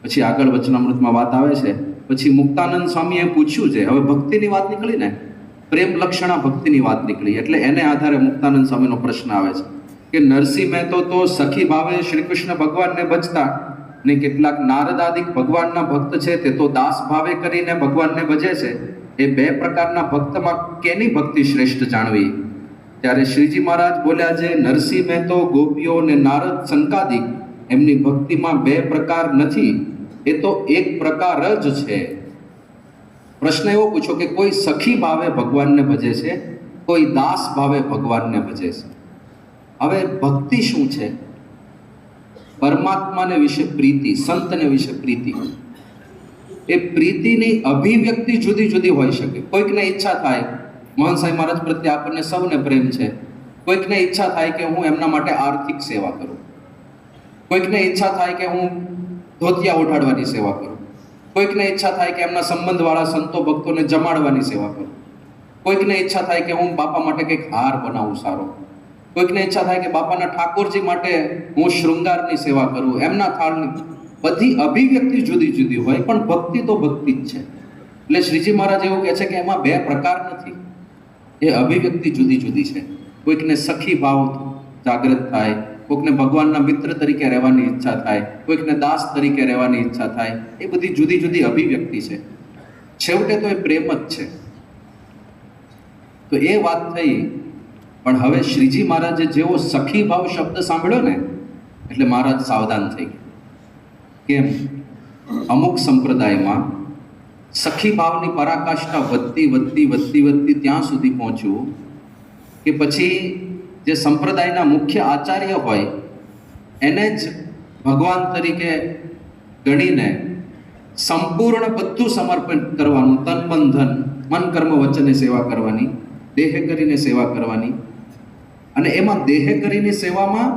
પછી આગળ વચનામૃતમાં વાત આવે છે. પછી મુક્તાનંદ સ્વામીએ પૂછ્યું છે, હવે ભક્તિની વાત નીકળી ને, પ્રેમ લક્ષણા ભક્તિની વાત નીકળી, એટલે એને આધારે મુક્તાનંદ સ્વામીનો પ્રશ્ન આવે છે કે નરસિંહ મહેતો તો સખી ભાવે શ્રી કૃષ્ણ ભગવાનને ભજતા, ને કેટલાક નારદાદિક ભગવાનના ભક્ત છે તે તો દાસ ભાવે કરીને ભગવાનને ભજે છે. એ બે પ્રકારના ભક્તમાં કેની ભક્તિ શ્રેષ્ઠ જાણવી? ત્યારે શ્રીજી મહારાજ બોલ્યા છે, નરસિંહ મહેતો, ગોપીઓ ને નારદ સંકાદિક એમની ભક્તિમાં બે પ્રકાર નથી, એ તો એક પ્રકાર જ છે. પ્રશ્ન એવો પૂછો કે કોઈ સખી ભાવે ભગવાનને ભજે છે, કોઈ દાસ ભાવે ભગવાનને ભજે છે. હવે ભક્તિ શું છે? પરમાત્માને વિશે પ્રીતિ, સંતને વિશે પ્રીતિ. એ પ્રીતિની અભિવ્યક્તિ જુદી જુદી હોઈ શકે. કોઈકને ઈચ્છા થાય, મોહન સાંઈ મહારાજ પ્રત્યે આપણને સૌને પ્રેમ છે, કોઈકને ઈચ્છા થાય કે હું એમના માટે આર્થિક સેવા કરું, કોઈકને ઈચ્છા થાય કે હું ધોતિયા ઉઠાડવાની સેવા કરું, કોઈકને ઈચ્છા થાય કે એમના સંબંધવાળા સંતો ભક્તોને જમાડવાની સેવા કરું, કોઈકને ઈચ્છા થાય કે હું બાપા માટે કંઈક હાર બનાવું સારો, કોઈકને ઈચ્છા થાય કે બાપાના ઠાકોરજી માટે હું શૃંગારની સેવા કરું, એમના થાળની. બધી અભિવ્યક્તિ જુદી જુદી હોય, પણ ભક્તિ તો ભક્તિ જ છે. એટલે શ્રીજી મહારાજ એવું કહે છે કે એમાં બે પ્રકાર નથી, એ અભિવ્યક્તિ જુદી જુદી છે. કોઈકને સખી ભાવ જાગૃત થાય, કોઈકને ભગવાનના મિત્ર તરીકે રહેવાની ઈચ્છા થાય, કોઈકને દાસ તરીકે રહેવાની ઈચ્છા થાય. એ બધી જુદી જુદી અભિવ્યક્તિ છે. છેવટે તો એ પ્રેમ જ છે. તો એ વાત થઈ. પણ હવે શ્રીજી મહારાજે જેવો સખી ભાવ શબ્દ સાંભળ્યો ને, એટલે મહારાજ સાવધાન થઈ ગયા. કેમ? અમુક સંપ્રદાયમાં સખી ભાવની પરાકાષ્ઠા વધતી વધતી વધતી વધતી ત્યાં સુધી પહોંચ્યું કે પછી જે સંપ્રદાયના મુખ્ય આચાર્ય હોય એને જ ભગવાન તરીકે ગણીને સંપૂર્ણ બધું સમર્પણ કરવાનું, તન મન ધન, મન કર્મ વચને સેવા કરવાની, દેહ કરીને સેવા કરવાની. અને એમાં દેહ કરીને સેવામાં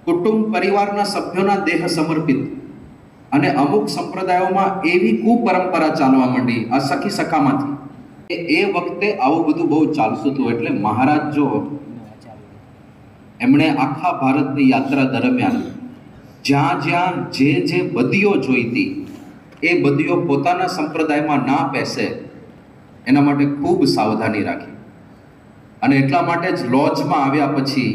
કુટુંબ પરિવારના સભ્યોના દેહ સમર્પિત. અને અમુક સંપ્રદાયોમાં એવી કુપરંપરા ચાલવા માંડી આ સખી સખામાંથી. એ વખતે આવું બધું બહુ ચાલતું હતું. એટલે મહારાજ જો એમણે આખા ભારતની યાત્રા દરમિયાન જ્યાં જ્યાં જે બદીઓ જોઈતી એ બદીઓ પોતાના સંપ્રદાયમાં ના પેસે એના માટે ખૂબ સાવધાની રાખી. અને એટલા માટે જ લોજમાં આવ્યા પછી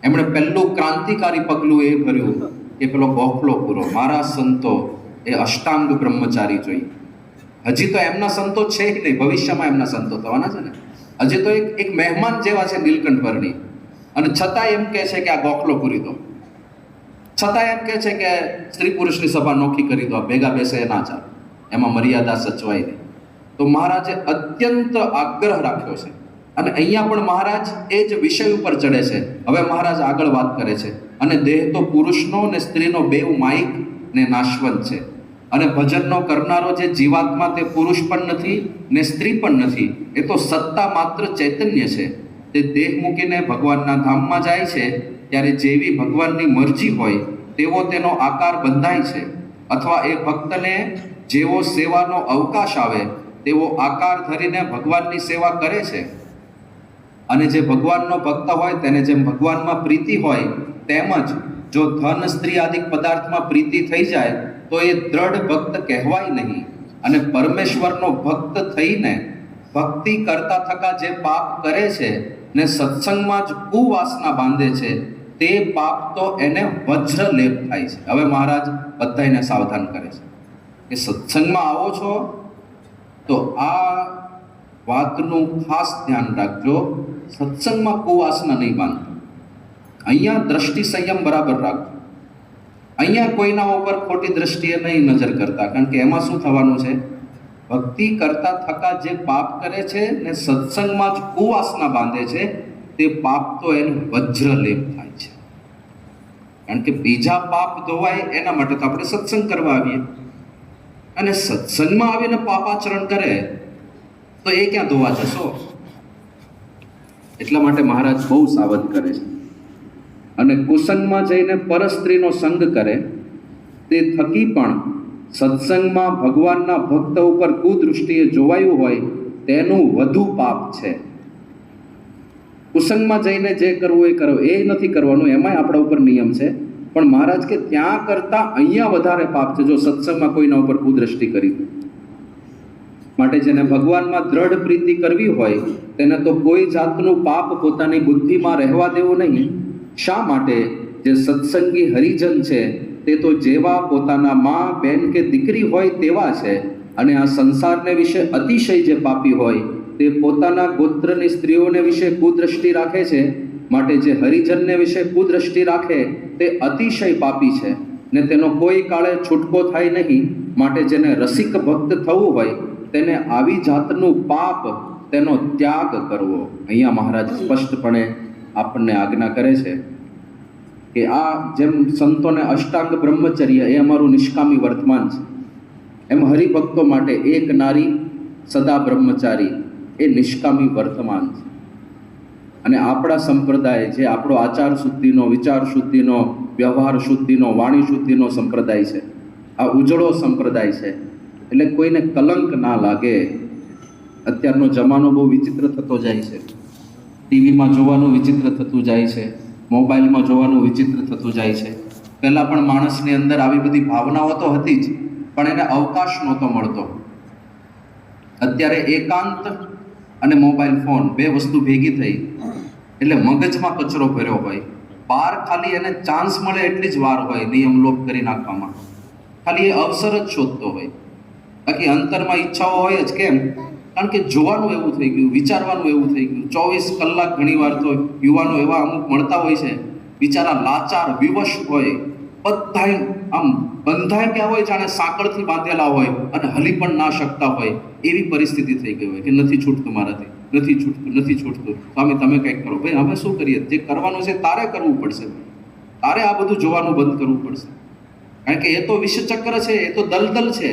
એમણે પહેલું ક્રાંતિકારી પગલું એ ભર્યું કે પેલો ગોખલો પૂરો. મારા સંતો એ અષ્ટાંગ બ્રહ્મચારી જોઈ. હજી તો એમના સંતો છે કે નહીં, ભવિષ્યમાં એમના સંતો થવાના છે ને. હજી તો એક મહેમાન જેવા છે નીલકંઠ વર્ણી, અને છતાં એમ કહે છે કે આ ગોખલો પૂરી દો, છતાં એમ કહે છે કે સ્ત્રી પુરુષની સભા નોખી કરી દો, ભેગા બેસે ના ચાલે, એમાં મર્યાદા સચવાય નહીં. તો મહારાજે અત્યંત આગ્રહ રાખ્યો છે. અને અહીંયા પણ મહારાજ એ જ વિષય ઉપર ચડે છે. હવે મહારાજ આગળ વાત કરે છે. અને દેહ તો પુરુષનો ને સ્ત્રીનો બેઉ માયિક ને નાશવંત છે. અને ભજનનો કરનારો જે જીવાત્મા તે પુરુષ પણ નથી ને સ્ત્રી પણ નથી, એ તો સત્તા માત્ર ચૈતન્ય છે. તે દેહ મૂકીને ભગવાનના ધામમાં જાય છે ત્યારે જેવી ભગવાનની મરજી હોય તેવો તેનો આકાર બંધાય છે, અથવા એ ભક્તને જેવો સેવાનો અવકાશ આવે તેવો આકાર ધરીને ભગવાનની સેવા કરે છે. અને જે ભગવાનનો ભક્ત હોય તેને જેમ ભગવાનમાં પ્રીતિ હોય તેમજ જો ધન સ્ત્રી આદિક પદાર્થમાં પ્રીતિ થઈ જાય તો એ દ્રઢ ભક્ત કહેવાય નહીં. અને પરમેશ્વરનો ભક્ત થઈને ભક્તિ કરતા થકા જે પાપ કરે છે ને સત્સંગમાં જ કુવાસના બાંધે છે તે પાપ તો એને વજ્ર લેપ થાય છે. હવે મહારાજ બધાને સાવધાન કરે છે કે સત્સંગમાં આવો છો તો આ વાતનું ખાસ ધ્યાન રાખજો. સત્સંગમાં કુવાસના નહીં બાંધો. અહીંયા દ્રષ્ટિ સંયમ બરાબર રાખજો. અહીંયા કોઈના ઉપર ખોટી દ્રષ્ટિએ નહીં નજર કરતા, કારણ કે એમાં શું થવાનું છે? ભક્તિ કરતા થકા જે પાપ કરે છે ને સત્સંગમાં જ કુવાસના બાંધે છે તે પાપ તો એને વજ્રલેપ થાય છે. કારણ કે બીજા પાપ ધોવાય એના માટે તો આપણે સત્સંગ કરવા આવીએ, અને સત્સંગમાં આવીને પાપાચરણ કરે તો એ ક્યાં ધોવા જશો? એટલા માટે મહારાજ બહુ સાવધ કરે છે. અને કુસંગમાં જઈને પરસ્ત્રીનો સંગ કરે તે થકી પણ સત્સંગમાં ભગવાનના ભક્ત ઉપર કુદૃષ્ટિએ જોવાયું હોય તેનું વધુ પાપ છે. કુસંગમાં જઈને જે કરવું એ કરો, એ નથી કરવાનું. એમાંય આપણા ઉપર નિયમ છે પણ મહારાજ કે ત્યાં કરતાં અહીંયા વધારે પાપ છે જો સત્સંગમાં કોઈના ઉપર કુદ્રષ્ટિ કરી. માટે જેને ભગવાનમાં દ્રઢ પ્રીતિ કરવી હોય તેને તો કોઈ જાતનું પાપ પોતાની બુદ્ધિમાં રહેવા દેવું નહીં. શા માટે? જે સત્સંગી હરિજન છે તે તો જેવા પોતાના મા, બેન કે દીકરી હોય તેવા છે, અને આ સંસારને વિશે અતિશય જે પાપી હોય તે પોતાના ગોત્રની સ્ત્રીઓને વિશે કુદ્રષ્ટિ રાખે છે. માટે જે હરિજનને વિશે કુદ્રષ્ટિ રાખે તે અતિશય પાપી છે ને તેનો કોઈ કાળે છૂટકો થાય નહીં. માટે જેને રસિક ભક્ત થવું હોય તેને આવી જાતનું પાપ તેનો ત્યાગ કરવો. અહીંયા મહારાજ સ્પષ્ટપણે આપણને આજ્ઞા કરે છે કે આ જેમ સંતોને અષ્ટાંગ બ્રહ્મચર્ય એ અમારું નિષ્કામી વર્તમાન છે, એમ હરિભક્તો માટે એક નારી સદા બ્રહ્મચારી એ નિષ્કામી વર્તમાન છે. અને આપણા સંપ્રદાય જે આપણો આચાર શુદ્ધિનો, વિચાર શુદ્ધિનો, વ્યવહાર શુદ્ધિનો, વાણી શુદ્ધિનો સંપ્રદાય છે, આ ઉજળો સંપ્રદાય છે. એટલે કોઈને કલંક ના લાગે. અત્યારનો જમાનો બહુ વિચિત્ર થતો જાય છે. ટીવીમાં જોવાનું વિચિત્ર થતું જાય છે, મોબાઈલમાં જોવાનું વિચિત્ર થતું જાય છે. પહેલાં પણ માણસની અંદર આવી બધી ભાવનાઓ તો હતી જ, પણ એને અવકાશ નહોતો મળતો. અત્યારે એકાંત અને મોબાઈલ ફોન બે વસ્તુ ભેગી થઈ એટલે મગજમાં કચરો ભર્યો હોય. બહાર ખાલી એને ચાન્સ મળે એટલી જ વાર હોય નિયમ લોપ કરી નાખવામાં. ખાલી એ અવસર જ શોધતો હોય. બાકી અંતરમાં ઈચ્છાઓ હોય જ. કેમ? કારણ કે જોવાનું એવું થઈ ગયું, વિચારવાનું એવું થઈ ગયું. 24 કલાક ઘણીવાર તો યુવાનો એવા અમુક મળતા હોય છે, બિચારા લાચાર વિવશ હોય, બધાય આમ બંધાય ક્યાં હોય જાણે સાંકળથી બાંધેલા હોય અને હલી પણ ના શકતા હોય. એવી પરિસ્થિતિ થઈ ગઈ હોય કે નથી છૂટતું મારાથી, નથી છૂટતું, નથી છૂટતું. સ્વામી તમે કંઈક કરો. ભાઈ અમે શું કરીએ? જે કરવાનું છે તારે કરવું પડશે. તારે આ બધું જોવાનું બંધ કરવું પડશે. કારણ કે એ તો વિષચક્ર છે, એ તો દલદલ છે.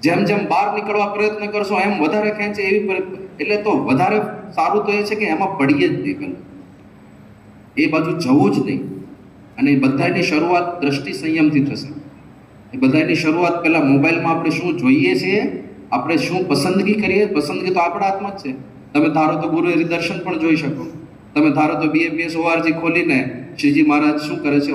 જેમ જેમ બહાર નીકળવા પ્રયત્ન કરશો એમ વધારે ખેંચે. એવી એટલે તો વધારે સારું તો એ છે કે એમાં પડીએ જ નહીં, એ બાજુ જવું જ નહીં. અને એ બધાની શરૂઆત દ્રષ્ટિ સંયમથી થશે. એ બધાની શરૂઆત પહેલાં મોબાઈલમાં આપણે શું જોઈએ છીએ, આપણે શું પસંદગી કરીએ. પસંદગી તો આપણા હાથમાં જ છે. તમે ધારો તો ગુરુ હરિદર્શન પણ જોઈ શકો. તમે ધારો તો BAPS.org ખોલીને શ્રીજી મહારાજ શું કરે છે,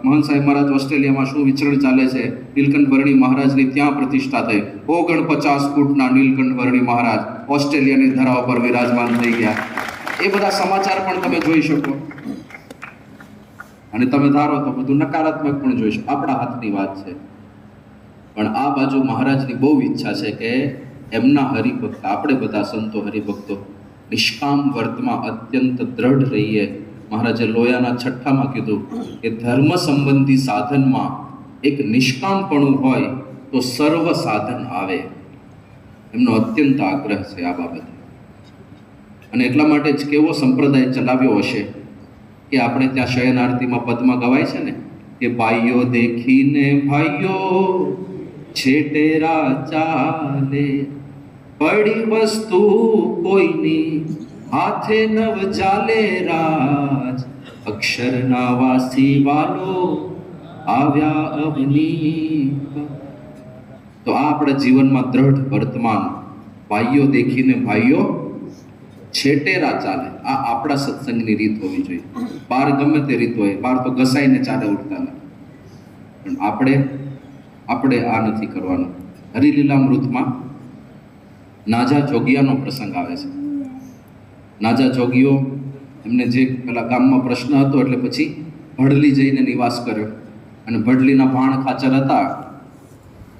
મહંત સાહેબ મહારાજ ઓસ્ટ્રેલિયામાં શું વિચરણ ચાલે છે, નીલકંઠ વર્ણી મહારાજની ત્યાં પ્રતિષ્ઠા થઈ, 49 ફૂટના નીલકંઠ વર્ણી મહારાજ ઓસ્ટ્રેલિયાની ધરા ઉપર વિરાજમાન થઈ ગયા. એ બધા સમાચાર પણ તમે જોઈ શકો. અને તમે ધારો તો બધું નકારાત્મક પણ જોઈ શકો. આપણા હાથની વાત છે. પણ આ બાજુ મહારાજની બહુ ઈચ્છા છે કે એમના હરિભક્ત, આપણે બધા સંતો હરિભક્તો નિષ્કામ વર્તમાં અત્યંત દ્રઢ રહીએ. મહારાજે લોયાના 6માં કીધું કે ધર્મ સંબંધી સાધનમાં એક નિષ્કામપણું હોય તો સર્વ સાધન આવે. એમનો અત્યંત આગ્રહ છે આ બાબતે. અને એટલા માટે જ કેવો સંપ્રદાય ચલાવ્યો હશે કે આપણે ત્યાં શયન આરતીમાં પદમાં ગવાય છે ને કે ભાઈઓ દેખીને ભાઈઓ છેટેરા ચાલે, પડી વસ્તુ કોઈની હાથે નવ ચાલે રાજ, અક્ષરના વાસી વાલો આવ્યા અવની. તો આ આપણા જીવનમાં દ્રઢ વર્તમાન, ભાઈઓ દેખીને ભાઈઓ છેટેરા ચાલે, આ આપણા સત્સંગની રીત હોવી જોઈએ. બહાર ગમે તે રીત હોય, બહાર તો ઘસાઈને ચાલે ઉઠતા નથી. પણ આપણે આ નથી કરવાનું. હરિલીલામૃતમાં નાજા જોગિયાનો પ્રસંગ આવે છે. નાજા જોગીઓ એમને જે પેલા ગામમાં પ્રશ્ન હતો એટલે પછી ભડલી જઈને નિવાસ કર્યો. અને ભડલીના ભાણ ખાચર હતા,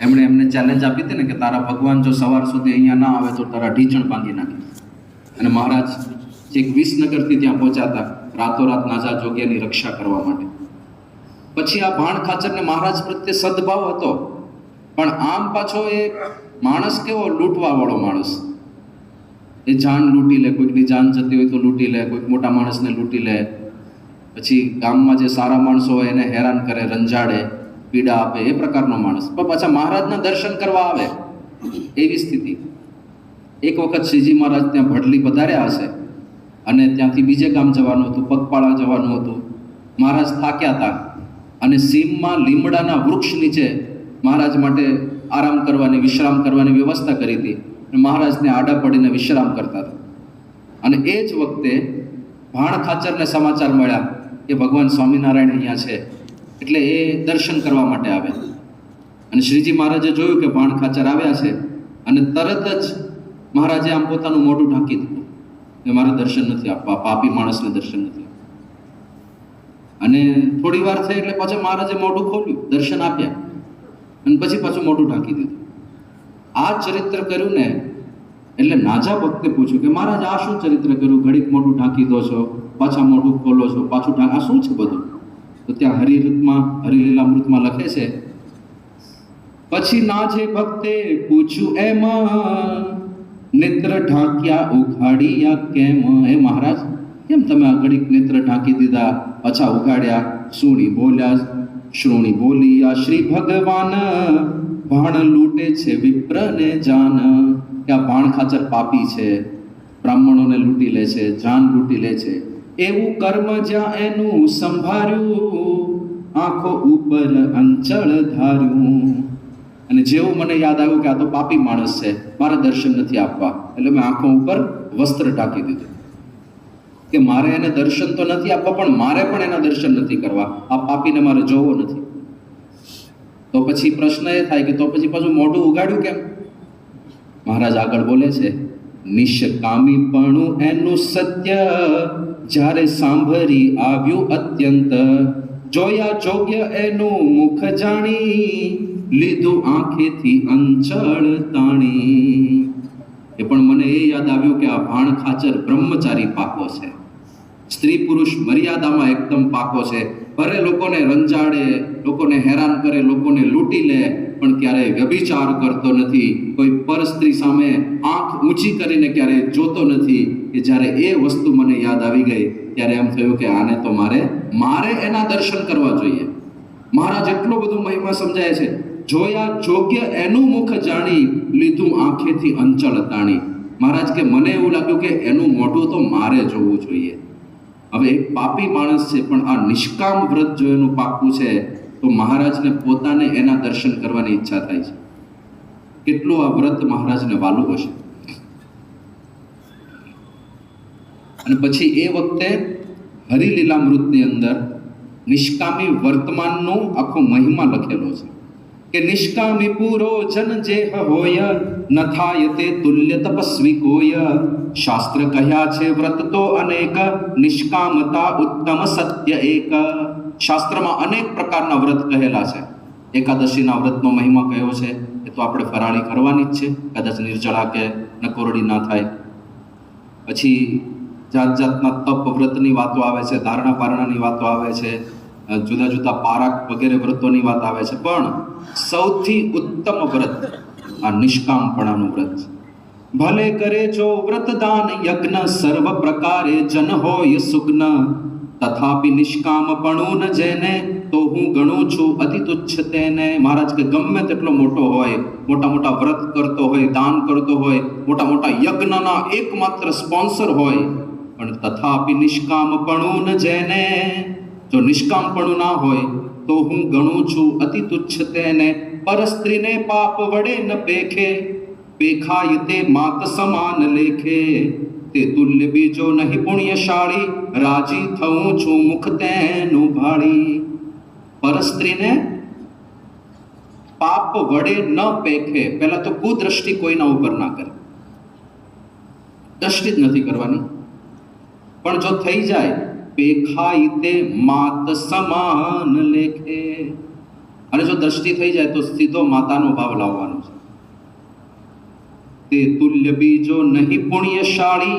એમણે એમને ચેલેન્જ આપી હતી ને કે તારા ભગવાન જો સવાર સુધી અહીંયા ના આવે તો તારા ઢીચણ ભાંગી નાખે. અને મહારાજ એક વિસનગરથી ત્યાં પહોંચાતા રાતોરાત નાજા જોગિયાની રક્ષા કરવા માટે. પછી આ ભાણ ખાચરને મહારાજ પ્રત્યે સદભાવ હતો, પણ આમ પાછો એ માણસ કેવો લૂંટવાવાળો માણસ. એ જાન લૂંટી લે, કોઈકની જાન જતી હોય તો લૂંટી લે, કોઈક મોટા માણસને લૂંટી લે. પછી ગામમાં જે સારા માણસો હોય એને હેરાન કરે, રંજાડે, પીડા આપે, એ પ્રકારનો માણસ. પણ પાછા મહારાજના દર્શન કરવા આવે એવી સ્થિતિ. એક વખત શ્રીજી મહારાજ ત્યાં ભડલી પધાર્યા હશે અને ત્યાંથી બીજે ગામ જવાનું હતું, પગપાળા જવાનું હતું. મહારાજ થાક્યા હતા અને સીમમાં લીમડાના વૃક્ષ નીચે મહારાજ માટે આરામ કરવાની, વિશ્રામ કરવાની વ્યવસ્થા કરી હતી. મહારાજને આડા પડીને વિશ્રામ કરતા હતા. અને એ જ વખતે ભાણ ખાચરને સમાચાર મળ્યા કે ભગવાન સ્વામિનારાયણ અહીંયા છે. એટલે એ દર્શન કરવા માટે આવે. અને શ્રીજી મહારાજે જોયું કે ભાણ ખાચર આવ્યા છે અને તરત જ મહારાજે આમ પોતાનું મોઢું ઢાંકી દીધું કે મારે દર્શન નથી આપવા, પાપી માણસને દર્શન નથી આપવા. અને થોડી વાર થઈ એટલે પાછું મહારાજે મોઢું ખોલ્યું, દર્શન આપ્યા અને પછી પાછું મોઢું ઢાંકી દીધું. આ ચરિત્ર કર્યું ને એટલે નાજા ભક્તે પૂછ્યું કે મહારાજ આ શું ચરિત્ર કર્યું? ઘડીક મોઢું ઢાંકી દો છો, પાછા મોઢું ખોલો છો, પાછું આ શું છે બધું? તો ત્યાં હરિલીલામૃતમાં લખે છે, પછી નાજે ભક્તે પૂછ્યું એમાં, નેત્ર ઢાંક્યા ઉઘાડ્યા કેમ? હે મહારાજ, કેમ તમે આ ઘડીક નેત્ર ઢાંકી દીધા, પાછા ઉઘાડ્યા? શ્રુણી બોલ્યા શ્રી ભગવાન, ભાણ લૂટે છે વિપ્રને જાન. કે આ ભાણ ખાચર પાપી છે, બ્રાહ્મણોને લૂંટી લે છે, જાન લૂંટી લે છે. એવું કર્મ જ્યાં એનું સંભાર્યું, આંખો ઉપર અંચળ ધાર્યું. અને જેવું મને યાદ આવ્યું કે આ તો પાપી માણસ છે, મારે દર્શન નથી આપવા, એટલે મેં આંખો ઉપર વસ્ત્ર ઢાંકી દીધું કે મારે એને દર્શન તો નથી આપવા, પણ મારે પણ એના દર્શન નથી કરવા. આ પાપીને મારે જોવો નથી. તો પછી પ્રશ્ન એ થાય કે તો પછી પાછું મોઢું ઉગાડ્યું કેમ? મહારાજ આગળ બોલે છે, નિષ્કામીપણું એનું સત્ય જ્યારે સાંભળી આવ્યું અત્યંત, જોયા જોગ્ય એનું મુખ જાણી, લીધું આંખેથી અંચળ તાણી. એ પણ મને એ યાદ આવ્યું કે આ ભાણ ખાચર બ્રહ્મચારી પાકો છે, સ્ત્રી પુરુષ મર્યાદામાં એકદમ પાકો છે. ભલે લોકોને રંજાડે, લોકોને હેરાન કરે, લોકોને લૂંટી લે, પણ ક્યારેય વ્યભિચાર કરતો નથી. કોઈ પર સ્ત્રી સામે આંખ ઊંચી કરીને ક્યારેય જોતો નથી. કે જ્યારે એ વસ્તુ મને યાદ આવી ગઈ ત્યારે એમ થયું કે આને તો મારે એના દર્શન કરવા જોઈએ. મહારાજ એટલો બધો મહિમા સમજાય છે, જોયા જોગ્ય એનું મુખ જાણી, લીધું આંખેથી અંચળ તાણી. મહારાજ કે મને એવું લાગ્યું કે એનું મોઢું તો મારે જોવું જોઈએ. હવે એક પાપી માણસ છે, પણ આ નિષ્કામ વ્રત જો એનું પાકું છે તો મહારાજને પોતાને એના દર્શન કરવાની ઈચ્છા થાય છે. કેટલું આ વ્રત મહારાજને વાલું હશે. અને પછી એ વખતે હરિલીલામૃતની અંદર નિષ્કામી વર્તમાનનો આખો મહિમા લખેલો છે કે નિષ્કામી પૂરો જન જેહ હોય, ન થાય તે તુલ્ય તપસ્વી કોઈ. શાસ્ત્ર કહ્યા છે વ્રત તો અનેક, નિષ્કામતા ઉત્તમ સત્ય એક. શાસ્ત્રમાં અનેક પ્રકારના વ્રત કહેલા છે. એકાદશીના વ્રતનો મહિમા કયો છે એ તો આપણે ફરાળી કરવાની જ છે, કદાચ નિર્જળા કે નકોરડી ના થાય. પછી જાત જાતના તપ વ્રતની વાતો આવે છે, ધારણા પારણાની વાતો આવે છે, જુદા જુદા પારક વગેરે વ્રતોની વાત આવે છે. પણ સૌથી ઉત્તમ વ્રત આ નિષ્કામપણાનું વ્રત. ભલે કરે જો વ્રતદાન યજ્ઞ, સર્વ પ્રકારે જન હોય સુગ્ન, તથાપિ નિષ્કામપણું ન જેને, તો હું ગણું છું અતિ તુચ્છ તેને. મહારાજ કે ગમે તેટલો મોટો હોય, મોટા મોટા વ્રત કરતો હોય, દાન કરતો હોય, મોટા મોટા યજ્ઞના એકમાત્ર સ્પોન્સર હોય, પણ તથાપિ નિષ્કામપણું ન જેને, જો નિષ્કામપણું ના હોય તો હું ગણું છું અતિ તુચ્છ તેને. પર સ્ત્રીને પાપ વડે ન પેખે, પેખાય તે માત સમાન લેખે, તે તુલ્ય બીજો નહીં પુણ્યશાળી, રાજી થઉં છું મુખ તેનું ભાળી. પર સ્ત્રીને પાપ વડે ન પેખે, પહેલા તો કુદ્રષ્ટિ કોઈના ઉપર ના કરે, દ્રષ્ટિ જ નથી કરવાની. પણ જો થઈ જાય, પેખાય તે માત સમાન લેખે, અને જો દ્રષ્ટિ થઈ જાય તો સીધો માતાનો ભાવ લાવવાનો છે. તે તુલ્ય બીજો નહીં પુણ્યશાળી,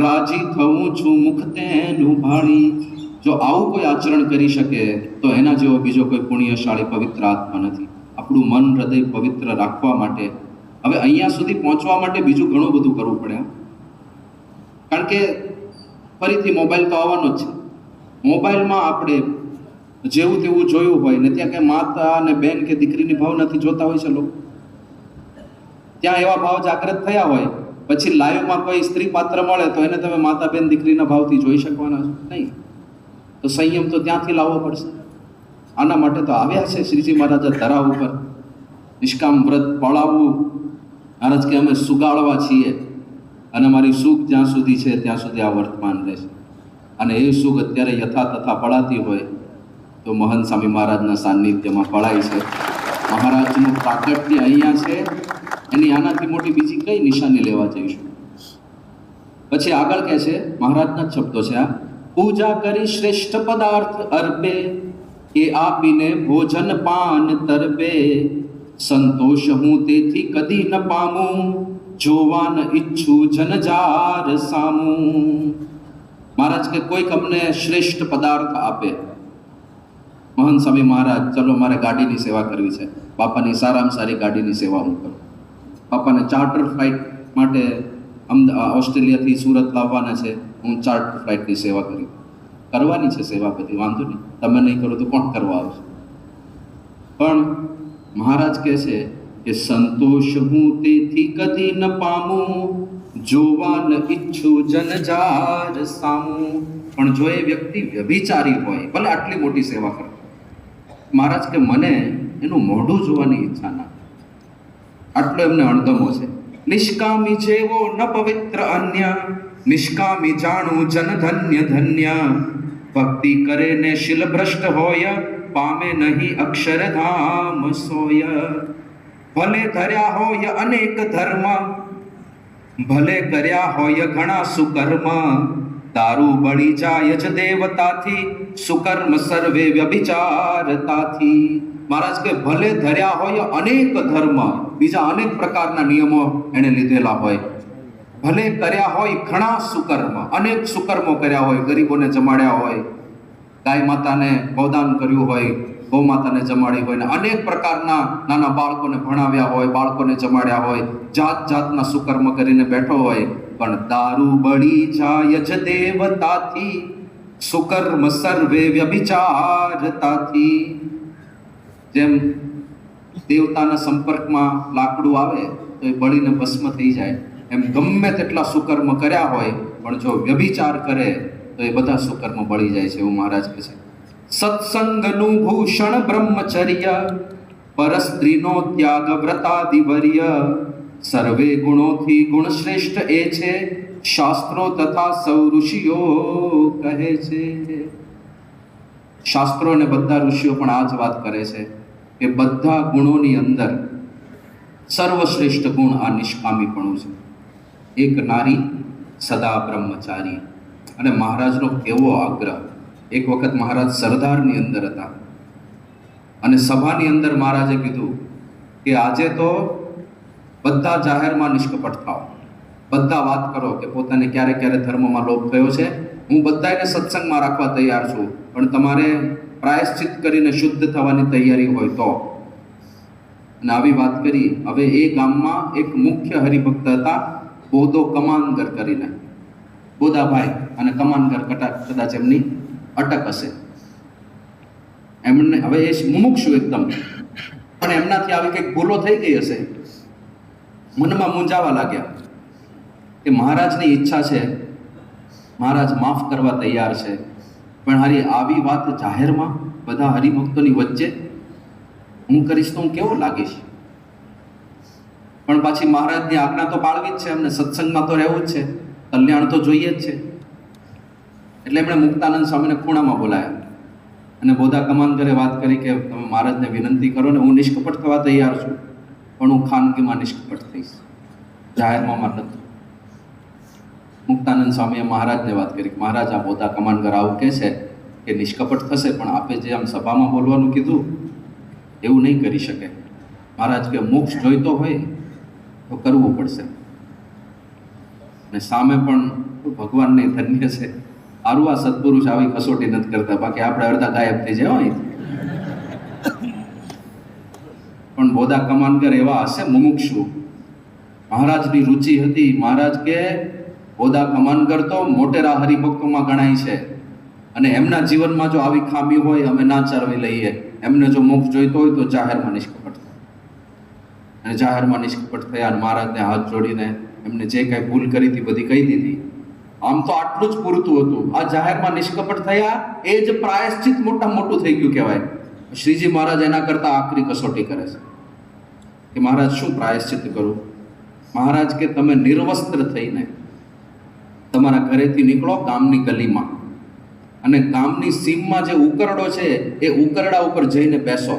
રાજી થવું છું મુખ તેનું ભાળી. જો આવું કોઈ આચરણ કરી શકે તો એના જેવો બીજો કોઈ પુણ્યશાળી પવિત્ર આત્મા નથી. આપણું મન હૃદય પવિત્ર રાખવા માટે હવે અહીંયા સુધી પહોંચવા માટે બીજું ઘણું બધું કરવું પડે. કારણ કે ફરીથી મોબાઈલ તો આવવાનો જ છે. મોબાઈલમાં આપણે જેવું તેવું જોયું હોય ને, ત્યાં કે માતા અને બેન કે દીકરીની ભાવ નથી જોતા હોય છે લોકો. ત્યાં એવા ભાવ જાગૃત થયા હોય, પછી લાઈવમાં કોઈ સ્ત્રી પાત્ર મળે તો એને તમે માતા બેન દીકરીના ભાવથી જોઈ શકવાના છો નહીં. તો સંયમ તો ત્યાંથી લાવવો પડશે. આના માટે તો આવ્યા છે શ્રીજી મહારાજા ધરા ઉપર નિષ્કામ વ્રત પળાવવું. મહારાજ કે અમે સુગાળવા છીએ અને મારી સુખ જ્યાં સુધી છે ત્યાં સુધી આ વર્તમાન રહેશે. અને એ સુખ અત્યારે યથા તથા પળાતી હોય તો મહંત સ્વામી મહારાજના સાનિધ્યમાં પળાય છે. મહારાજનું પ્રાકટ્ય અહીંયા છે, એની આનાથી મોટી બીજી કઈ નિશાની લેવા જઈશું? પછી આગળ કહે છે, મહારાજના જ શબ્દો છે આ: પૂજા કરી શ્રેષ્ઠ પદાર્થ અર્પે, એ આપીને ભોજન પાન તરપે, સંતોષ હું તેથી કદી ન પામું, જોવાન ઈચ્છું જનજાર સામું. મહારાજ કે કોઈક અમને શ્રેષ્ઠ પદાર્થ આપે. મહંત સ્વામી મહારાજ, ચલો મારે ગાડીની સેવા કરવી છે, બાપાની સારામાં સારી ગાડીની સેવા હું કરું. બાપાને ચાર્ટર ફ્લાઇટ માટે ઓસ્ટ્રેલિયાથી સુરત લાવવાના છે, હું ચાર્ટર ફ્લાઇટની સેવા કરવાની છે સેવા, બધી વાંધો નહીં, તમે નહીં કરો તો કોણ કરવા આવશે? પણ મહારાજ કહે છે કે સંતોષ હું તેથી કદી ન પામું, જોવાન ઈચ્છું જનજાર સામું. પણ જો એ વ્યક્તિ વ્યભિચારી હોય, ભલે આટલી મોટી સેવા કરે, મહારાજ કે મને એનું મોઢું જોવાની ઈચ્છા ના. આટલો એમને અણગમો છે. નિષ્કામી જેવો ન પવિત્ર અન્ય, નિષ્કામી જાણું જન ધન્ય ધન્ય, ભક્તિ કરે ને શીલ ભ્રષ્ટ હોય, પામે નહીં અક્ષરધામ સોય. ભલે ધર્યા હોય અનેક ધર્મ, ભલે કર્યા હોય ઘણા સુકર્મ, દારૂ બળી જાય જ દેવતાથી, સુકર્મ સર્વે વ્યભિચારતાથી. મહારાજ કે ભલે ધર્યા હોય અનેક ધર્મ, બીજા અનેક પ્રકારના નિયમો એણે લીધેલા હોય, ભલે કર્યા હોય ઘણા સુકર્મ, અનેક સુકર્મો કર્યા હોય, ગરીબોને જમાડ્યા હોય, ગાય માતાને ગૌદાન કર્યું હોય, ગૌ માતાને જમાડી હોય, ને અનેક પ્રકારના નાના બાળકોને ભણાવ્યા હોય, બાળકોને જમાડ્યા હોય, જાત જાતના સુકર્મ કરીને બેઠો હોય, પણ દારૂ બળી જાય જ દેવતાથી, સુકર્મ સર્વે વ્યભિચારતાથી. જેમ દેવતાના સંપર્કમાં લાકડું આવે તો એ બળીને ભસ્મ થઈ જાય, એમ ગમે તેટલા સુકર્મ કર્યા હોય, પણ જો વ્યભિચાર કરે તો એ બધા સુકર્મ બળી જાય છે, એવું મહારાજ કહે છે. સત્સંગનું ભૂષણ બ્રહ્મચર્ય, પરસ્ત્રીનો ત્યાગ વ્રતાદિવર્ય, સર્વે ગુણોથી ગુણ શ્રેષ્ઠ એ છે, શાસ્ત્રો તથા સૌ ઋષિઓ કહે છે. શાસ્ત્રો અને બધા ઋષિઓ પણ આ જ વાત કરે છે કે બધા ગુણોની અંદર સર્વશ્રેષ્ઠ ગુણ આ નિષ્કામીપણું છે. એક નારી સદા બ્રહ્મચારી. અને મહારાજનો કેવો આગ્રહ! એક વખત મહારાજ સરદારની અંદર હતા અને સભાની અંદર મહારાજે કીધું કે આજે તો બધા જાહેરમાં નિષ્કપટ થાઓ, બધા વાત કરો કે પોતાને ક્યારે ક્યારે ધર્મમાં લોભ થયો છે, હું બધાને સત્સંગમાં રાખવા તૈયાર છું, પણ તમારે પ્રાયશ્ચિત કરીને શુદ્ધ થવાની તૈયારી હોય તો. અને આવી વાત કરી. હવે એ ગામમાં એક મુખ્ય હરિભક્ત હતા, બોધો કમાનગર કરીને, બોધાભાઈ, અને કમાનગર કદાચ એમની અટક હશે. એમને હવે એ મુમુક્ષુ એકદમ, પણ એમનાથી આવી કંઈક ભૂલો થઈ ગઈ હશે, મનમાં મૂંઝાવા લાગ્યા કે મહારાજની ઈચ્છા છે, મહારાજ માફ કરવા તૈયાર છે, પણ હારી આવી વાત જાહેરમાં બધા હરિભક્તોની વચ્ચે હું કરીશ તો હું કેવો લાગીશ? પણ પાછી મહારાજની આજ્ઞા તો પાળવી જ છે, એમને સત્સંગમાં તો રહેવું જ છે, કલ્યાણ તો જોઈએ જ છે. એટલે એમણે મુક્તાનંદ સ્વામીને ખૂણામાં બોલાયા અને બોધા કમાનગરે વાત કરી કે તમે મહારાજને વિનંતી કરો ને, હું નિષ્કપટ થવા તૈયાર છું, પણ હું ખાનગીમાં નિષ્કપટ થઈશ, જાહેરમાં નથી. મુક્તાનંદ સ્વામીએ મહારાજને વાત કરી, મહારાજ આ બોધા કમાનગર આવું કહે છે કે નિષ્કપટ થશે, પણ આપે જે આમ સભામાં બોલવાનું કીધું એવું નહીં કરી શકે. મહારાજ કે મોક્ષ જોઈતો હોય તો કરવું પડશે. અને સામે પણ ભગવાનને ધન્ય છે, આરું આ સત્પુરુષ આવી કસોટી નથી કરતા, બાકી આપણે અડધા ગાયબ થઈ જાય હોય. પણ બોધા કમાનગર એવા હશે મુમુક્ષુ, મહારાજની રુચિ હતી. મહારાજ કે બોધા કમાનગર તો મોટેરા હરિભક્તોમાં ગણાય છે, અને એમના જીવનમાં જો આવી ખામી હોય અમે ના ચારવી લઈએ. એમને જો મોક્ષ જોઈતો હોય તો જાહેરમાં નિષ્કપટ થાય, અને જાહેરમાં નિષ્કપટ થયા અને મહારાજને હાથ જોડીને એમને જે કાંઈ ભૂલ કરી હતી બધી કહી દીધી. આમ તો આટલું જ પૂરતું હતું. આ જાહેરમાં નિષ્કપટ થયા એ જ પ્રાયશ્ચિત મોટું થઈ ગયું કહેવાય. શ્રીજી મહારાજ એના કરતાં આકરી કસોટી કરે છે કે મહારાજ શું પ્રાયશ્ચિત કરું? મહારાજ કે તમે નિર્વસ્ત્ર થઈને તમારા ઘરેથી નીકળો ગામની ગલીમાં, અને ગામની સીમમાં જે ઉકરડો છે એ ઉકરડા ઉપર જઈને બેસો.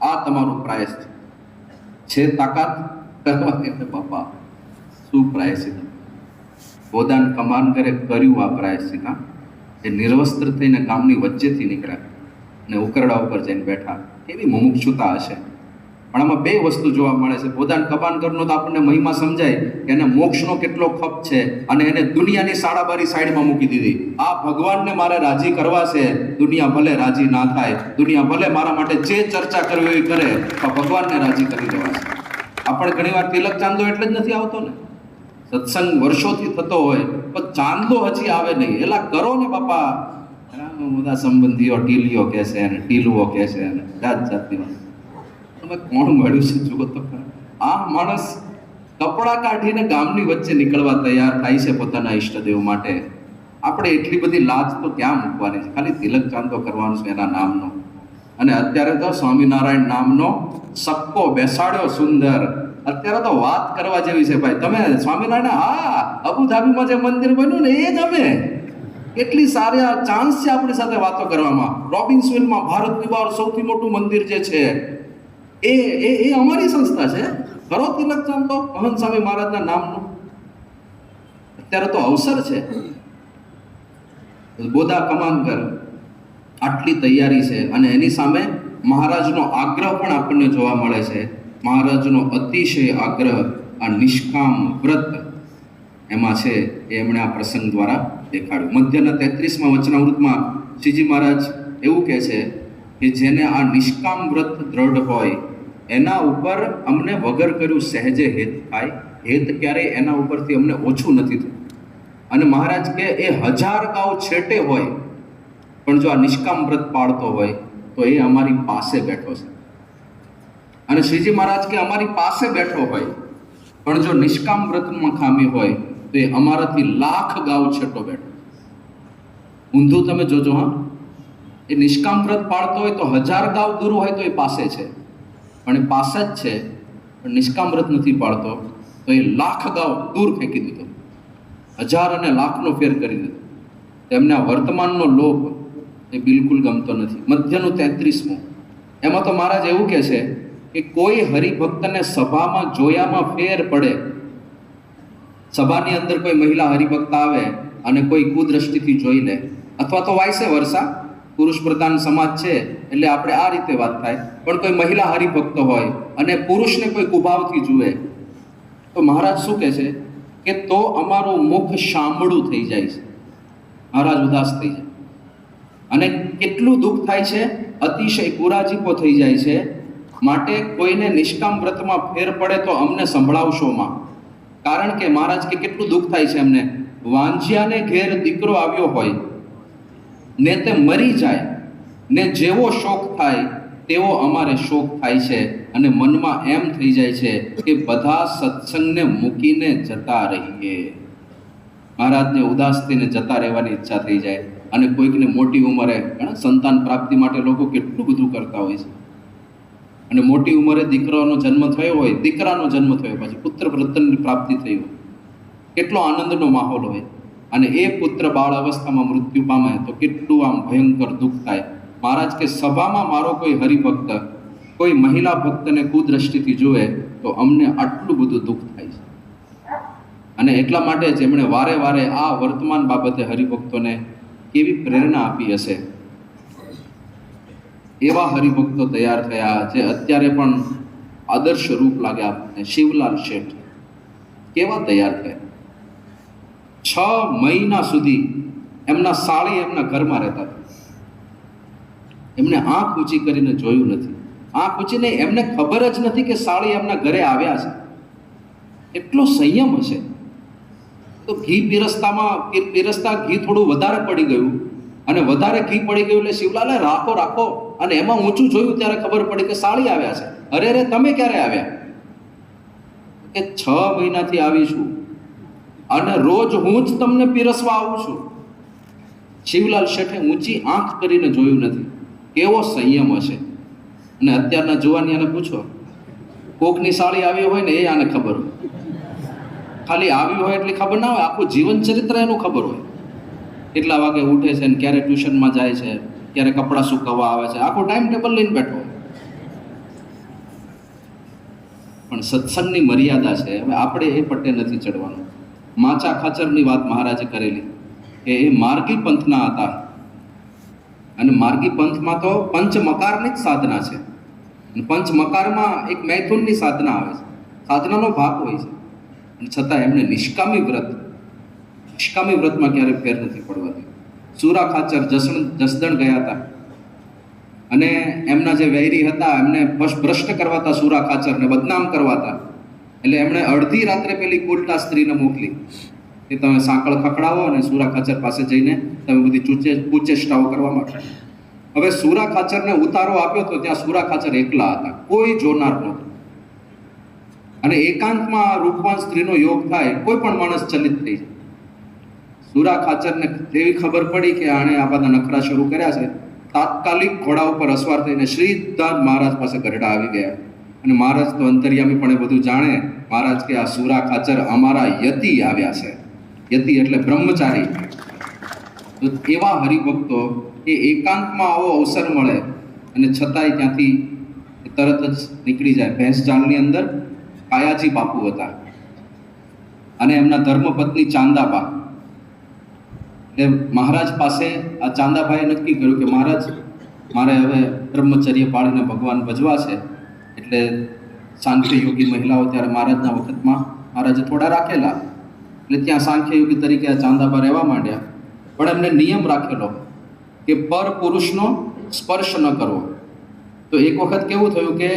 આ તમારું પ્રાયશ્ચિત છે. તાકાત કરવા એટલે બાપા શું પ્રાયશ્ચિત. ગોદાન કમાન કરે કર્યું આ પ્રાયશ્ચિત. એ નિર્વસ્ત્ર થઈને ગામની વચ્ચેથી નીકળ્યા અને ઉકરડા ઉપર જઈને બેઠા. કેવી મુમુક્ષુતા હશે. પણ આમાં બે વસ્તુ જોવા મળે છે. ગોદાન કમાન કરનો તો આપણને મહિમા સમજાય કે એને મોક્ષનો કેટલો ખપ છે અને એને દુનિયાની સાડાબારી સાઈડમાં મૂકી દીધી. આ ભગવાનને મારે રાજી કરવા છે. દુનિયા ભલે રાજી ના થાય, દુનિયા ભલે મારા માટે જે ચર્ચા કરવી એ કરે, પણ ભગવાનને રાજી કરી દેવા છે. આપણે ઘણીવાર તિલક ચાંદો એટલે જ નથી આવતો ને. સત્સંગ વર્ષોથી થતો હોય પણ ચાંદો હજી આવે નહીં. એલા કરો ને બાપા. બધા સંબંધીઓ ટીલીઓ કહે છે અને ટીલુઓ કહે છે અને જાત જાતની વાત. તમે કોણ મળ્યું છે જુઓ તો ખરા. આ માણસ કપડાં કાઢીને ગામની વચ્ચે નીકળવા તૈયાર થાય છે પોતાના ઈષ્ટદેવ માટે. આપણે એટલી બધી લાજ તો ક્યાં મૂકવાની છે? ખાલી તિલક ચાંદો કરવાનો છે એના નામનો. અને અત્યારે તો સ્વામિનારાયણ નામનો સક્કો બેસાડ્યો સુંદર. અત્યારે તો વાત કરવા જેવી છે ભાઈ. તમે સ્વામિનારાયણ, હા, અબુધાબીમાં જે મંદિર બન્યું ને એ ગમે. કેટલી સારી ચાન્સ છે આપણી સાથે વાતો કરવામાં. રોબિન્સવિલમાં ભારતની બહાર સૌથી મોટું મંદિર જે છે એ અમારી સંસ્થા છે. કરો તિલક ચાંદો મહંત સ્વામી મહારાજના નામનો. અત્યારે તો અવસર છે. ગોદા કમાનકર આટલી તૈયારી છે અને એની સામે મહારાજનો આગ્રહ પણ આપણને જોવા મળે છે. મહારાજનો અતિશય આગ્રહ આ નિષ્કામ વ્રત એમાં છે એ એમણે આ પ્રસંગ દ્વારા દેખાડ્યું. મધ્યના 33મા વચનામૃતમાં શ્રીજી મહારાજ એવું કહે છે કે જેને આ નિષ્કામ વ્રત દ્રઢ હોય એના ઉપર અમને વગર કર્યું સહેજે હેત થાય. હેત ક્યારેય એના ઉપરથી અમને ઓછું નથી થતું. અને મહારાજ કે એ 1000 ગાઉ છેટે હોય પણ જો આ નિષ્કામ વ્રત પાળતો હોય તો એ અમારી પાસે બેઠો છે. અને શ્રીજી મહારાજ કે અમારી પાસે બેઠો હોય પણ જો નિષ્કામ વ્રતમાં ખામી હોય તો એ અમારાથી 1,00,000 ગાઉ છેટો બેઠો. ઊંધું તમે જોજો. હા, એ નિષ્કામ વ્રત પાળતો હોય તો 1000 ગાઉ દૂર હોય તો એ પાસે છે, પણ એ પાસે જ છે. પણ નિષ્કામ વ્રત નથી પાળતો તો એ 1,00,000 ગાઉ દૂર ફેંકી દીધો. 1000 અને 1,00,000નો ફેર કરી દીધો. તેમને આ વર્તમાનનો લોભ એ બિલકુલ ગમતો નથી. મધ્યનું 33મું એમાં તો મહારાજ એવું કહે છે કે કોઈ હરિભક્તને સભામાં જોયામાં ફેર પડે. સભાની અંદર કોઈ મહિલા હરિભક્ત આવે અને કોઈ કુદ્રષ્ટિથી જોઈ લે, અથવા તો વાયસે વર્ષા, પુરુષ પ્રધાન સમાજ છે એટલે આપણે આ રીતે વાત થાય, પણ કોઈ મહિલા હરિભક્ત હોય અને પુરુષને કોઈ કુભાવથી જુએ તો મહારાજ શું કહે છે કે તો અમારું મુખ શામળું થઈ જાય છે. મહારાજ ઉદાસ થઈ જાય અને કેટલું દુઃખ થાય છે, અતિશય કુરાજીપો થઈ જાય છે. માટે કોઈને નિષ્કામ વ્રતમાં ફેર પડે તો અમને સંભળાવશોમાં. કારણ કે મહારાજ કે કેટલું દુઃખ થાય છે એમને. વાંજિયાને ઘેર દીકરો આવ્યો હોય ને તે મરી જાય ને જેવો શોક થાય તેવો અમારે શોક થાય છે. અને મનમાં એમ થઈ જાય છે કે બધા સત્સંગને મૂકીને જતા રહીએ. મહારાજને ઉદાસ થઈને જતા રહેવાની ઈચ્છા થઈ જાય. અને કોઈકને મોટી ઉંમરે સંતાન પ્રાપ્તિ માટે લોકો કેટલું બધું કરતા હોય છે. અને મોટી ઉંમરે દીકરાનો જન્મ થયો હોય, દીકરાનો જન્મ થયો, પછી પુત્ર રત્નની પ્રાપ્તિ થઈ હોય, કેટલો આનંદનો માહોલ હોય. અને એ પુત્ર બાળ અવસ્થામાં મૃત્યુ પામે તો કેટલું આમ ભયંકર દુઃખ થાય. મહારાજ કે સભામાં મારો કોઈ હરિભક્ત કોઈ મહિલા ભક્તને કુદ્રષ્ટિથી જુએ તો અમને આટલું બધું દુઃખ થાય છે. અને એટલા માટે જ એમણે વારે વારે આ વર્તમાન બાબતે હરિભક્તોને કેવી પ્રેરણા આપી હશે. એવા હરિભક્તો તૈયાર થયા જે અત્યારે પણ આદર્શ રૂપ લાગે આપણને. શિવલાલ શેઠ કેવા તૈયાર થયા. 6 મહિના સુધી એમના સાળી એમના ઘરમાં રહેતા હતા. એમને આંખ ઊંચી કરીને જોયું નથી. આંખ ઊંચી નહીં, એમને ખબર જ નથી કે સાળી એમના ઘરે આવ્યા છે. એટલો સંયમ હશે. તો ઘી પીરસતા ઘી થોડું વધારે પડી ગયું અને વધારે ઘી પડી ગયું એટલે શિવલાલે રાખો રાખો, અને એમાં ઊંચું જોયું ત્યારે ખબર પડી કે સાળી આવ્યા છે. અરે રે, તમે ક્યારે આવ્યા? કે 6 મહિનાથી આવી છું અને રોજ હું જ તમને પીરસવા આવું છું. શિવલાલ શેઠે ઊંચી આંખ કરીને જોયું નથી. કેવો સંયમ હશે. અને અત્યારના જુવાનિયાને પૂછો, કોકની સાળી આવી હોય ને એ આને ખબર હોય. ખાલી આવી હોય એટલી ખબર ના હોય, આખું જીવન ચરિત્ર એનું ખબર હોય. કેટલા વાગે ઉઠે છે ને ક્યારે ટ્યુશનમાં જાય છે, ક્યારે કપડાં સૂકવવા આવે છે, આખું ટાઈમ ટેબલ લઈને બેઠો. પણ સત્સંગની મર્યાદા છે. હવે આપણે એ પટ્ટે નથી ચડવાનું. માચા ખાચરની વાત મહારાજે કરેલી કે એ માર્ગી પંથના હતા, અને માર્ગી પંથમાં તો પંચમકારની જ સાધના છે. પંચમકારમાં એક મૈથુનની સાધના આવે છે, સાધનાનો ભાગ હોય છે, અને છતાં એમને નિષ્કામી વ્રતમાં ક્યારેય ફેર નથી પડવા દીધો. સુરા ખાચર જસદણ ગયા હતા, અને એમના જે વૈરી હતા એમને ભ્રષ્ટ કરવાતા, સુરા ખાચરને બદનામ કરવાતા. એટલે એમણે અડધી રાત્રે પેલી કુલટા સ્ત્રીને મોકલી કે તમે સાંકળ ખખડાવો અને સુરા ખાચર પાસે જઈને તમે બધી કુચેષ્ટાઓ કરવા માટે. હવે સુરા ખાચરને ઉતારો આપ્યો તો ત્યાં સુરા ખાચર એકલા હતા, કોઈ જોનાર નહોતું. અને એકાંતમાં રૂપવાન સ્ત્રીનો યોગ થાય, કોઈ પણ માણસ ચલિત થઈ જાય. સુરા ખાચરને એવી ખબર પડી કે આણે આ બધા નખરા શરૂ કર્યા છે. તાત્કાલિક ઘોડા ઉપર અસવાર થઈને શ્રીધામ મહારાજ પાસે ગઢડા આવી ગયા. અને મહારાજ તો અંતર્યામી પણ એ બધું જાણે. મહારાજ કે આ સુરા ખાચર અમારા યતિ આવ્યા છે. યતિ એટલે બ્રહ્મચારી. તો એવા હરિભક્તો એ એકાંતમાં આવો અવસર મળે અને છતાંય ત્યાંથી તરત જ નીકળી જાય. ભેંસ જાળની અંદર કાયાજી બાપુ હતા અને એમના ધર્મપત્ની ચાંદાબા. એટલે મહારાજ પાસે આ ચાંદાભાઈએ નક્કી કર્યું કે મહારાજ, મારે હવે બ્રહ્મચર્ય પાળીને ભગવાન ભજવા છે. એટલે સાંખ્યયોગી મહિલાઓ ત્યારે મહારાજના વખતમાં મહારાજે થોડા રાખેલા, એટલે ત્યાં સાંખ્યયોગી તરીકે આ ચાંદાબા રહેવા માંડ્યા. પણ એમને નિયમ રાખેલો કે પર પુરુષનો સ્પર્શ ન કરવો. તો એક વખત કેવું થયું કે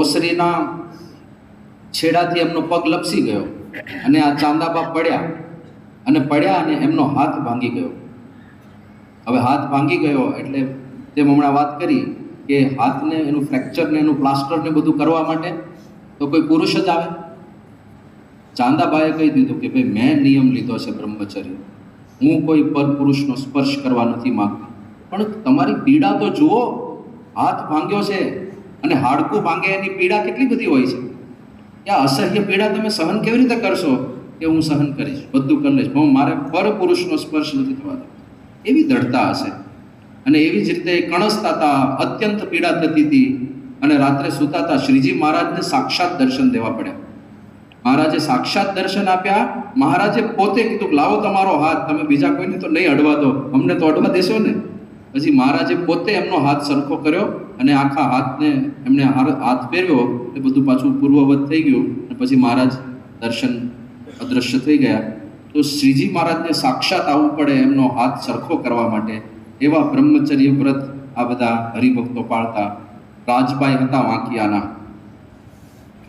ઓસરીના છેડાથી એમનો પગ લપસી ગયો અને આ ચાંદાબા પડ્યા અને એમનો હાથ ભાંગી ગયો. હવે હાથ ભાંગી ગયો એટલે તેમ હમણાં વાત કરી કે હાથને એનું ફ્રેક્ચરને એનું પ્લાસ્ટરને બધું કરવા માટે તો કોઈ પુરુષ જ આવે. ચાંદાબાએ કહી દીધું કે ભાઈ મેં નિયમ લીધો છે બ્રહ્મચર્ય, હું કોઈ પર પુરુષનો સ્પર્શ કરવા નથી માંગતી. પણ તમારી પીડા તો જુઓ, હાથ ભાંગ્યો છે અને હાડકું ભાંગે એની પીડા કેટલી બધી હોય છે. આ અસહ્ય પીડા તમે સહન કેવી રીતે કરશો? કે હું સહન કરીશ, બધું કરી લઈશ, હું મારે પર પુરુષનો સ્પર્શ નથી થવા દો. એવી દૃઢતા હશે. અને એવી જ રીતે કણસતા હતા, અત્યંત પીડા થતી હતી, અને રાત્રે સૂતા હતા. શ્રીજી મહારાજને સાક્ષાત દર્શન દેવા પડ્યા. મહારાજે સાક્ષાત દર્શન આપ્યા. મહારાજે પોતે કીધું કે લાવો તમારો હાથ, તમે બીજા કોઈને તો નહીં અડવા દો, અમને તો અડવા દેશો ને. પછી મહારાજે પોતે એમનો હાથ સરખો કર્યો અને આખા હાથને એમને હાથ ફેરવ્યો એટલે બધું પાછું પૂર્વવત થઈ ગયું. અને પછી મહારાજ દર્શન અદૃશ્ય થઈ ગયા. તો શ્રીજી મહારાજને સાક્ષાત આવવું પડે એમનો હાથ સરખો કરવા માટે. એવા બ્રહ્મચર્ય વ્રત આ બધા હરિભક્તો પાળતા. રાજબાઈ હતા વાંકિયાના,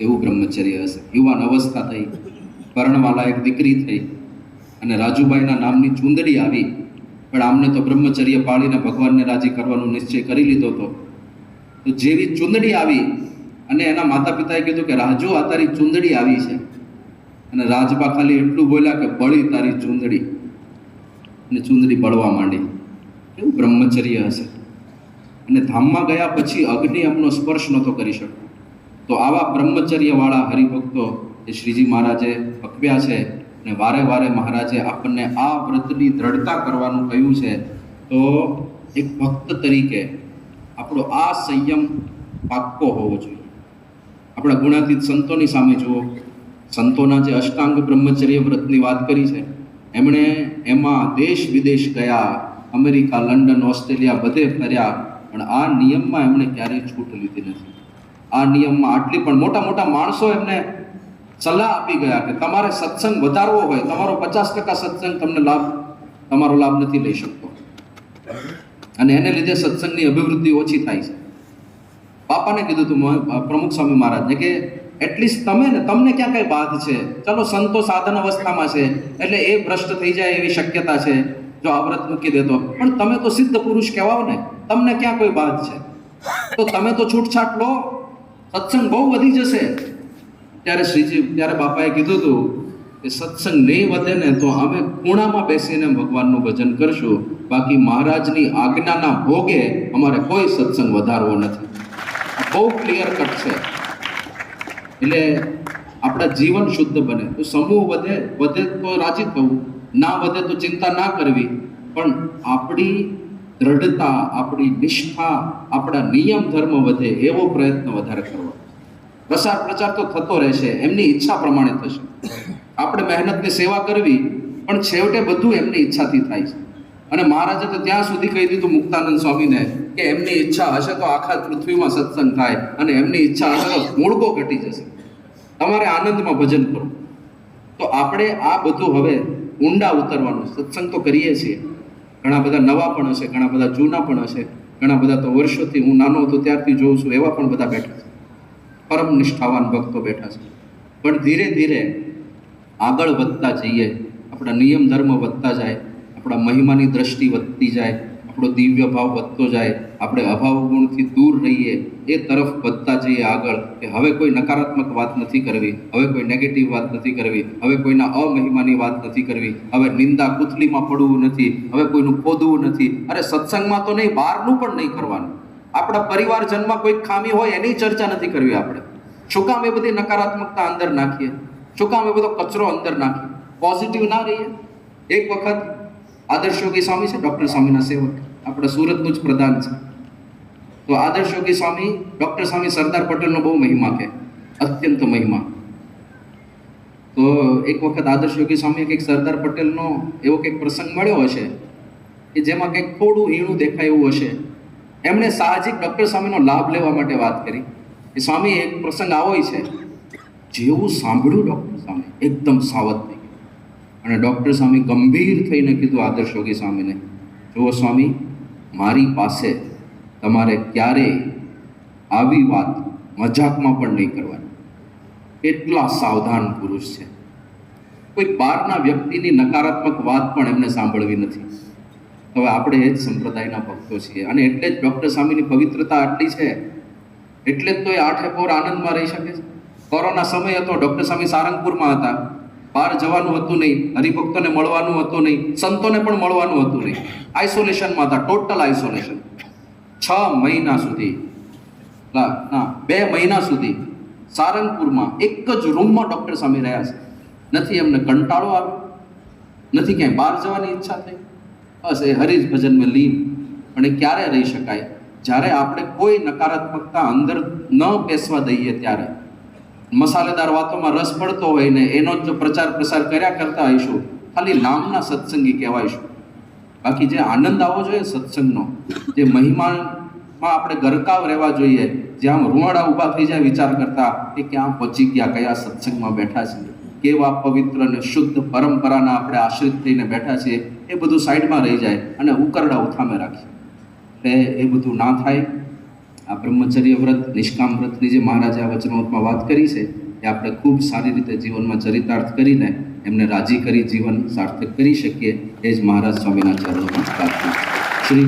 એવું બ્રહ્મચર્ય હશે. યુવાન અવસ્થા થઈ, પરણવાલા એક દીકરી થઈ, અને રાજુબાઈના નામની ચૂંદડી આવી. પણ આમને તો બ્રહ્મચર્ય પાળીને ભગવાનને રાજી કરવાનો નિશ્ચય કરી લીધો હતો. તો જેવી ચૂંદડી આવી અને એના માતા પિતાએ કીધું કે રાજુ, આ તારી ચૂંદડી આવી છે. અને રાજબા ખાલી એટલું બોલ્યા કે બળી તારી ચૂંદડી, અને ચૂંદડી બળવા માંડી. એવું બ્રહ્મચર્ય હશે. અને ધામમાં ગયા પછી અગ્નિ એમનો સ્પર્શ નહોતો કરી શકતો. તો આવા બ્રહ્મચર્યવાળા હરિભક્તો એ શ્રીજી મહારાજે પકવ્યા છે. અને વારે વારે મહારાજે આપણને આ વ્રતની દ્રઢતા કરવાનું કહ્યું છે. તો એક ભક્ત તરીકે આપણો આ સંયમ પાક્કો હોવો જોઈએ. આપણા ગુણાતીત સંતોની સામે જુઓ, સંતોના જે અષ્ટાંગ બ્રહ્મચર્ય વ્રતની વાત કરી છે, એમણે એમાં દેશ વિદેશ ગયા, અમેરિકા, લંડન, ઓસ્ટ્રેલિયા બધે ફર્યા, પણ આ નિયમમાં એમણે ક્યારેય છૂટ લીધી નથી. આ નિયમમાં આટલી પણ મોટા મોટા માણસો એમને સલાહ આપી ગયા કે તમારે સત્સંગ વધારવો હોય, તમારો 50% સત્સંગ તમારો લાભ નથી લઈ શકતો, અને એને લીધે સત્સંગની અભિવૃદ્ધિ ઓછી થાય છે. બાપાને કીધું હતું પ્રમુખ સ્વામી મહારાજને કે એટલીસ્ટ તમને ક્યાં કઈ બાદ છે? ચલો સંતો સાધન અવસ્થામાં છે એટલે એ ભ્રષ્ટ થઈ જાય એવી શક્યતા છે જો આ વ્રત મૂકી દેતો, પણ તમે તો સિદ્ધ પુરુષ કહેવાઓ ને, તમને ક્યાં કોઈ બાદ છે? તો તમે તો છૂટછાટ લો, સત્સંગ બહુ વધી જશે. ત્યારે બાપાએ કીધું હતું કે સત્સંગ નહીં વધે ને તો અમે ખૂણામાં બેસીને ભગવાનનું ભજન કરશું, બાકી મહારાજની આજ્ઞાના ભોગે અમારે કોઈ સત્સંગ વધારવો નથી. બહુ ક્લિયર કટ છે. એટલે આપણા જીવન શુદ્ધ બને તો સમૂહ વધે તો રાજી થવું, ના વધે તો ચિંતા ના કરવી, પણ આપણી દ્રઢતા, આપણી નિષ્ઠા, આપણા નિયમ ધર્મ વધે એવો પ્રયત્ન વધારે કરવો. પ્રસાર પ્રચાર તો થતો રહેશે, એમની ઈચ્છા પ્રમાણે થશે. આપણે મહેનતની સેવા કરવી, પણ છેવટે બધું એમની ઈચ્છાથી થાય છે. અને મહારાજે તો ત્યાં સુધી કહી દીધું મુક્તાનંદ સ્વામીને કે એમની ઈચ્છા હશે તો આખા પૃથ્વીમાં સત્સંગ થાય, અને એમની ઈચ્છા હશે તો મૂળકો ઘટી જશે. તમારે આનંદમાં ભજન કરો. તો આપણે આ બધું હવે ઊંડા ઉતરવાનું. સત્સંગ તો કરીએ છીએ, ઘણા બધા નવા પણ હશે, ઘણા બધા જૂના પણ હશે, ઘણા બધા તો વર્ષોથી, હું નાનો હતો ત્યારથી જોઉં છું એવા પણ બધા બેઠા છે, પરમ નિષ્ઠાવાન ભક્તો બેઠા છે. પણ ધીરે ધીરે આગળ વધતા જઈએ, આપણા નિયમ ધર્મ વધતા જાય, આપણા મહિમાની દ્રષ્ટિ વધતી જાય, આપણો દિવ્ય ભાવ વધતો જાય, આપણે અભાવ ગુણથી દૂર રહીએ એ તરફ વધતા જઈએ આગળ, કે હવે કોઈ નકારાત્મક વાત નથી કરવી, હવે કોઈ નેગેટિવ વાત નથી કરવી, હવે કોઈના અમહિમાની વાત નથી કરવી, હવે નિંદા કુથલીમાં પડવું નથી, હવે કોઈનું ખોદવું નથી. અરે સત્સંગમાં તો નહીં, બહારનું પણ નહીં કરવાનું. આપણા પરિવારજનમાં કોઈ ખામી હોય એની ચર્ચા નથી કરવી આપણે. શું કામ એ બધી નકારાત્મકતા અંદર નાખીએ? શું કામ એ બધો કચરો અંદર નાખીએ? પોઝિટિવ ના રહીએ. એક વખત આદર્શ યોગી સ્વામી છે, ડૉક્ટર સ્વામીના સેવક, આપણે સુરતનું જ પ્રધાન છે. તો આદર્શ યોગી સ્વામી, ડૉક્ટર સ્વામી સરદાર પટેલનો બહુ મહિમા કે અત્યંત મહિમા. તો એક વખત આદર્શ યોગી સ્વામી કંઈક સરદાર પટેલનો એવો કંઈક પ્રસંગ મળ્યો હશે કે જેમાં કંઈક થોડું હીણું દેખાય એવું હશે. એમણે સાહજિક ડૉક્ટર સ્વામીનો લાભ લેવા માટે વાત કરી કે સ્વામી એક પ્રસંગ આવો છે. જેવું સાંભળ્યું ડૉક્ટર સ્વામી એકદમ સાવધ થઈ ગયા, અને ડૉક્ટર સ્વામી ગંભીર થઈને કીધું આદર્શ યોગી સ્વામીને, જુઓ સ્વામી, મારી પાસે તમારે ક્યારેય આવી વાત મજાકમાં પણ નહીં કરવાની. એટલા સાવધાન પુરુષ છે. કોઈ બહારના વ્યક્તિની નકારાત્મક વાત પણ એમને સાંભળવી નથી. હવે આપણે એ જ સંપ્રદાયના ભક્તો છીએ, અને એટલે જ ડૉક્ટર સ્વામીની પવિત્રતા આટલી છે, એટલે જ તો એ આઠે પોર આનંદમાં રહી શકે છે. કોરોના સમય હતો, ડૉક્ટર સ્વામી સારંગપુરમાં હતા, બહાર જવાનું હતું નહીં, હરિભક્તોને મળવાનું હતું નહીં, સંતોને પણ મળવાનું હતું નહીં, આઇસોલેશનમાં હતા, ટોટલ આઇસોલેશન. 6 મહિના સુધી, 2 મહિના સુધી સારંગપુરમાં એક જ રૂમમાં ડૉક્ટર સ્વામી રહ્યા છે. નથી એમને કંટાળો આવ્યો, નથી ક્યાંય બહાર જવાની ઈચ્છા થઈ, બસ એ હરિજ ભજનમાં લીન. પણ એ ક્યારે રહી શકાય? જ્યારે આપણે કોઈ નકારાત્મકતા અંદર ન પેસવા દઈએ ત્યારે. મસાલેદાર વાતોમાં રસ પડતો હોય ને એનો જો પ્રચાર પ્રસાર કર્યા કરતા હોઈશું, ખાલી નામના સત્સંગી કહેવાયશું. બાકી જે આનંદ આવવો જોઈએ સત્સંગનો, જે મહિમામાં આપણે ગરકાવ રહેવા જોઈએ, જ્યાં આમ રૂવાડા ઊભા થઈ જાય વિચાર કરતા કે ક્યાં પહોંચી ગયા, કયા સત્સંગમાં બેઠા છીએ, કેવા પવિત્ર અને શુદ્ધ પરંપરાના આપણે આશ્રિત થઈને બેઠા છીએ, એ બધું સાઈડમાં રહી જાય અને ઉકરડા ઉથામે રાખીએ. એટલે એ બધું ના થાય. આ બ્રહ્મચર્ય વ્રત, નિષ્કામ વ્રતની જે મહારાજે આ વચનામૃતમાં વાત કરી છે, એ આપણે ખૂબ સારી રીતે જીવનમાં ચરિતાર્થ કરીને એમને રાજી કરી જીવન સાર્થક કરી શકીએ, એ જ મહારાજ સ્વામીના ચરણોમાં પ્રાર્થના. શ્રી